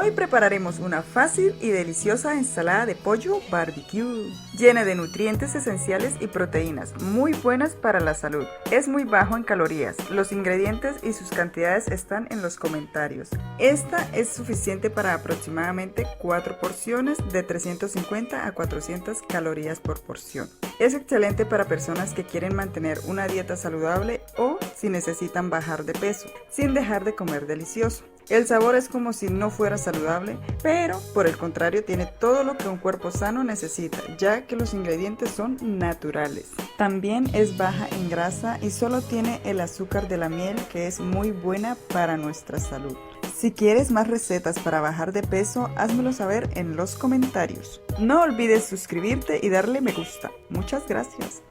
Hoy prepararemos una fácil y deliciosa ensalada de pollo barbecue, llena de nutrientes esenciales y proteínas muy buenas para la salud. Es muy bajo en calorías, los ingredientes y sus cantidades están en los comentarios. Esta es suficiente para aproximadamente 4 porciones de 350 a 400 calorías por porción. Es excelente para personas que quieren mantener una dieta saludable o si necesitan bajar de peso, sin dejar de comer delicioso. El sabor es como si no fuera saludable, pero por el contrario tiene todo lo que un cuerpo sano necesita, ya que los ingredientes son naturales. También es baja en grasa y solo tiene el azúcar de la miel, que es muy buena para nuestra salud. Si quieres más recetas para bajar de peso, házmelo saber en los comentarios. No olvides suscribirte y darle me gusta. Muchas gracias.